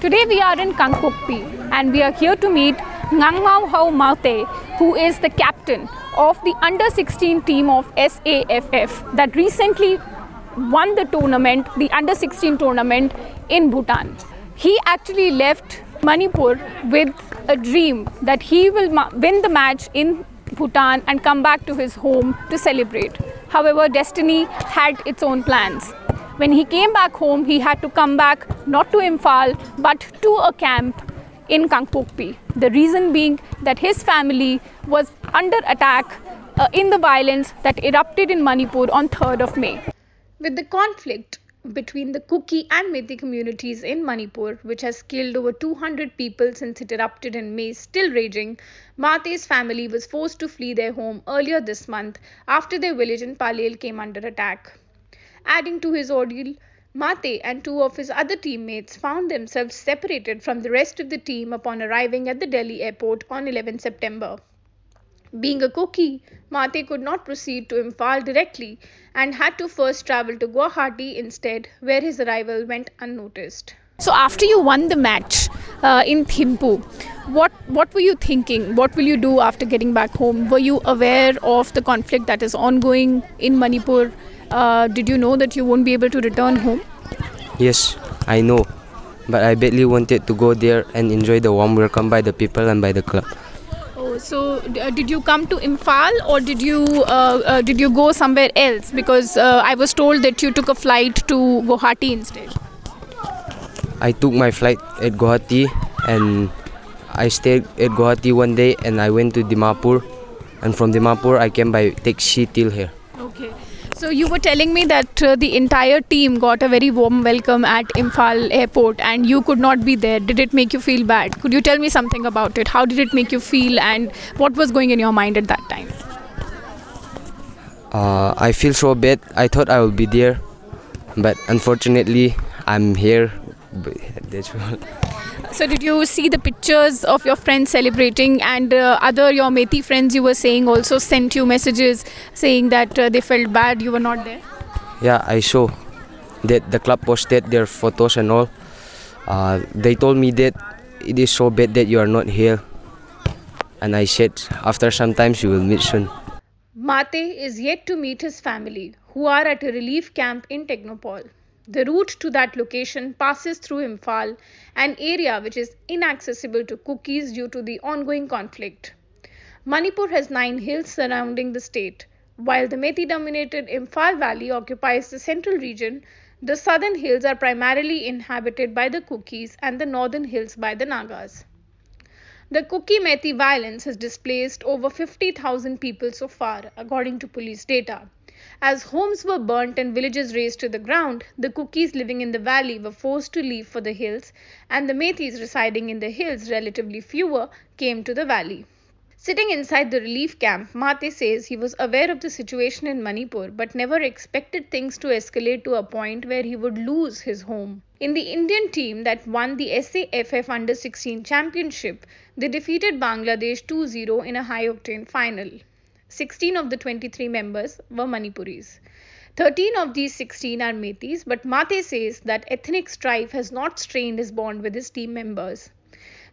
Today we are in Ngamgouhou and we are here to meet Ngamgouhou Mate, who is the captain of the under-16 team of SAFF that recently won the tournament, the under-16 tournament in Bhutan. He actually left Manipur with a dream that he will win the match in Bhutan and come back to his home to celebrate. However, destiny had its own plans. When he came back home, he had to come back not to Imphal but to a camp in Ngamgouhou. The reason being that his family was under attack in the violence that erupted in Manipur on 3rd of May. With the conflict between the Kuki and Mate communities in Manipur, which has killed over 200 people since it erupted in May, still raging, Mate's family was forced to flee their home earlier this month after their village in Palel came under attack. Adding to his ordeal, Mate and two of his other teammates found themselves separated from the rest of the team upon arriving at the Delhi airport on 11 September. Being a Kuki, Mate could not proceed to Imphal directly and had to first travel to Guwahati instead, where his arrival went unnoticed. So after you won the match in Thimphu, what were you thinking? What will you do after getting back home? Were you aware of the conflict that is ongoing in Manipur? Did you know that you won't be able to return home? Yes, I know. But I badly wanted to go there and enjoy the warm welcome by the people and by the club. Oh, so did you come to Imphal or did you go somewhere else? Because I was told that you took a flight to Guwahati instead. I took my flight at Guwahati and I stayed at Guwahati one day and I went to Dimapur. And from Dimapur I came by taxi till here. Okay. So you were telling me that the entire team got a very warm welcome at Imphal airport and you could not be there. Did it make you feel bad? Could you tell me something about it? How did it make you feel and what was going in your mind at that time? I feel so bad. I thought I would be there, but unfortunately I'm here. That's all. So did you see the pictures of your friends celebrating and your Mate friends you were saying also sent you messages saying that they felt bad you were not there? Yeah, I saw that the club posted their photos and all. They told me that it is so bad that you are not here. And I said, after some time you will meet soon. Mate is yet to meet his family, who are at a relief camp in Technopole. The route to that location passes through Imphal, an area which is inaccessible to Kukis due to the ongoing conflict. Manipur has 9 hills surrounding the state. While the Mate-dominated Imphal Valley occupies the central region, the southern hills are primarily inhabited by the Kukis and the northern hills by the Nagas. The Kuki-Mate violence has displaced over 50,000 people so far, according to police data. As homes were burnt and villages razed to the ground, the Kukis living in the valley were forced to leave for the hills, and the Metis residing in the hills, relatively fewer, came to the valley. Sitting inside the relief camp, Mate says he was aware of the situation in Manipur but never expected things to escalate to a point where he would lose his home. In the Indian team that won the SAFF Under-16 Championship, they defeated Bangladesh 2-0 in a high-octane final. 16 of the 23 members were Manipuris. 13 of these 16 are Metis, but Mate says that ethnic strife has not strained his bond with his team members.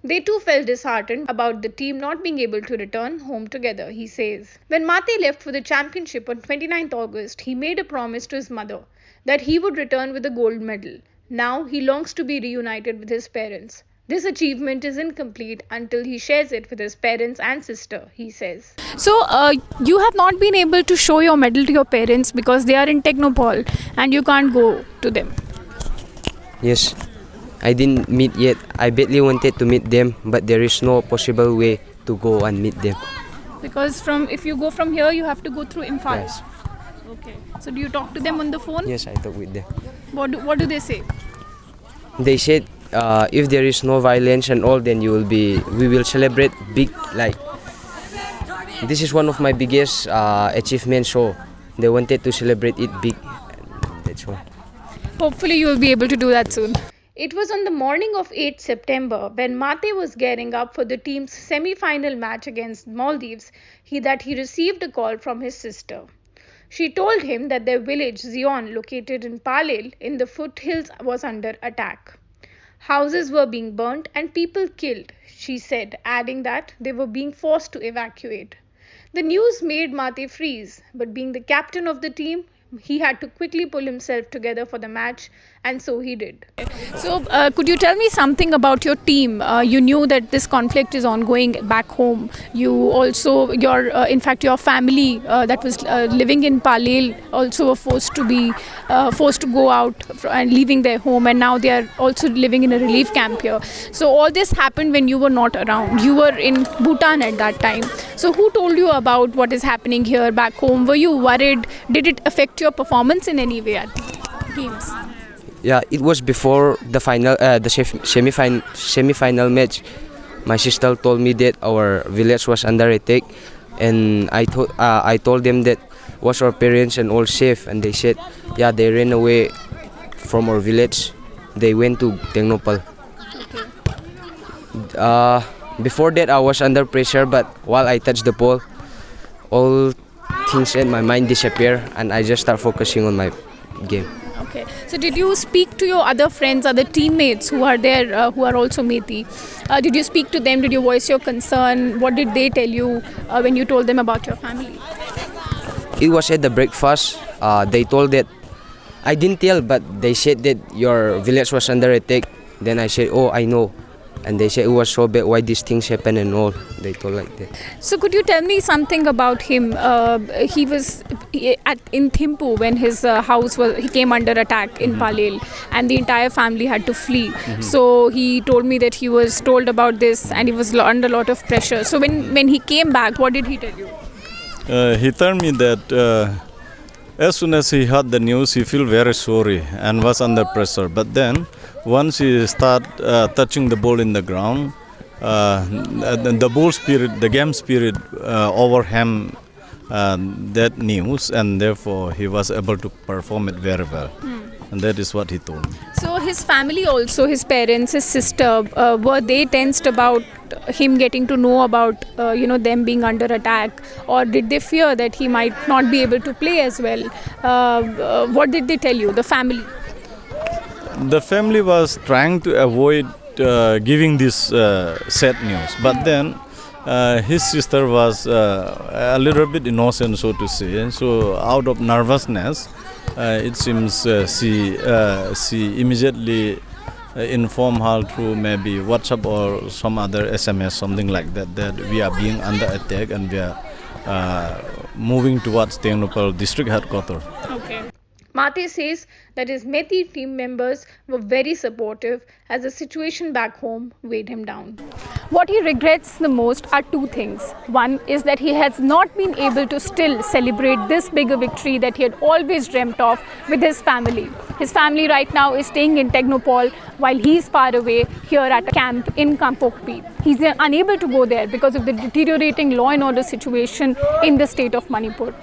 They too felt disheartened about the team not being able to return home together, he says. When Mate left for the championship on 29th August, he made a promise to his mother that he would return with a gold medal. Now he longs to be reunited with his parents. This achievement is incomplete until he shares it with his parents and sister, he says. So, you have not been able to show your medal to your parents because they are in Technopole and you can't go to them. Yes, I didn't meet yet. I badly wanted to meet them, but there is no possible way to go and meet them. Because if you go from here, you have to go through Imphal. Yes. Okay. So do you talk to them on the phone? Yes, I talk with them. What do they say? They said if there is no violence and all, then we will celebrate big. Like this is one of my biggest achievements, so they wanted to celebrate it big. That's all. Hopefully you will be able to do that soon. It was on the morning of 8 September when Mate was gearing up for the team's semi-final match against Maldives that he received a call from his sister. She told him that their village, Zion, located in Palel in the foothills, was under attack. Houses were being burnt and people killed, she said, adding that they were being forced to evacuate. The news made Mate freeze, but being the captain of the team, he had to quickly pull himself together for the match, and so he did. So, could you tell me something about your team? You knew that this conflict is ongoing back home. You also, in fact, your family that was living in Palel also were forced to go out and leaving their home, and now they are also living in a relief camp here. So, all this happened when you were not around. You were in Bhutan at that time. So, who told you about what is happening here back home? Were you worried? Did it affect your performance in any way at games? Yeah, it was before the final, semi-final match. My sister told me that our village was under attack, and I told them that was our parents and all safe, and they said, yeah, they ran away from our village. They went to Technopal. Before that, I was under pressure, but while I touched the ball, all things in my mind disappear, and I just start focusing on my game. Okay. So did you speak to your other friends, other teammates who are there, who are also Methi? Did you speak to them? Did you voice your concern? What did they tell you when you told them about your family? It was at the breakfast. They told that I didn't tell, but they said that your village was under attack. Then I said, oh, I know. And they said it was so bad, why these things happen and all. They told like that. So could you tell me something about him? He was in Thimphu when his he came under attack in Palel, and the entire family had to flee. So he told me that he was told about this and he was under a lot of pressure. So when he came back, what did he tell you? He told me that as soon as he heard the news, he felt very sorry and was under pressure. But then, once he started touching the ball in the ground, the ball spirit, the game spirit overcame that news, and therefore he was able to perform it very well. And that is what he told me. So his family also, his parents, his sister, were they tensed about him getting to know about them being under attack, or did they fear that he might not be able to play as well? What did they tell you, the family? The family was trying to avoid giving this sad news, but then his sister was a little bit innocent, so to say. So out of nervousness, it seems she immediately informed her through maybe WhatsApp or some other SMS, something like that, that we are being under attack and we are moving towards Technopal district headquarters. Okay. Mate says that his Methi team members were very supportive as the situation back home weighed him down. What he regrets the most are two things. One is that he has not been able to still celebrate this bigger victory that he had always dreamt of with his family. His family right now is staying in Technopal while he's far away here at a camp in Ngamgouhou. He's unable to go there because of the deteriorating law and order situation in the state of Manipur.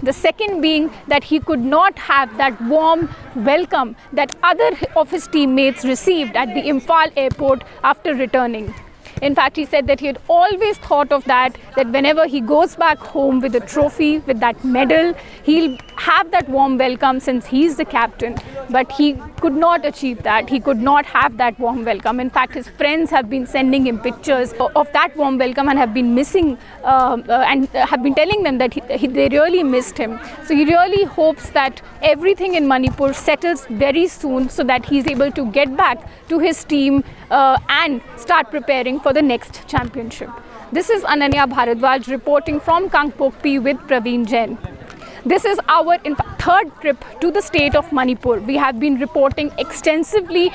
The second being that he could not have that warm welcome that other of his teammates received at the Imphal airport after returning. In fact, he said that he had always thought of that whenever he goes back home with a trophy, with that medal, he'll have that warm welcome since he's the captain. But he could not achieve that. He could not have that warm welcome. In fact, his friends have been sending him pictures of that warm welcome and have been missing and have been telling them that they really missed him. So he really hopes that everything in Manipur settles very soon so that he's able to get back to his team and start preparing for the next championship. This is Ananya Bhardwaj reporting from Ngamgouhou with Praveen Jain. This is our third trip to the state of Manipur. We have been reporting extensively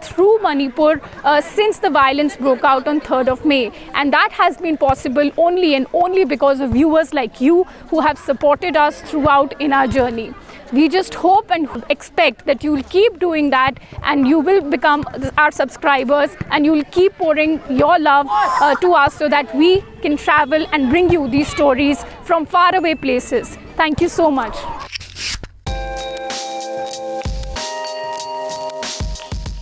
through Manipur since the violence broke out on 3rd of May. And that has been possible only and only because of viewers like you who have supported us throughout in our journey. We just hope and expect that you will keep doing that and you will become our subscribers and you will keep pouring your love to us so that we can travel and bring you these stories from faraway places. Thank you so much.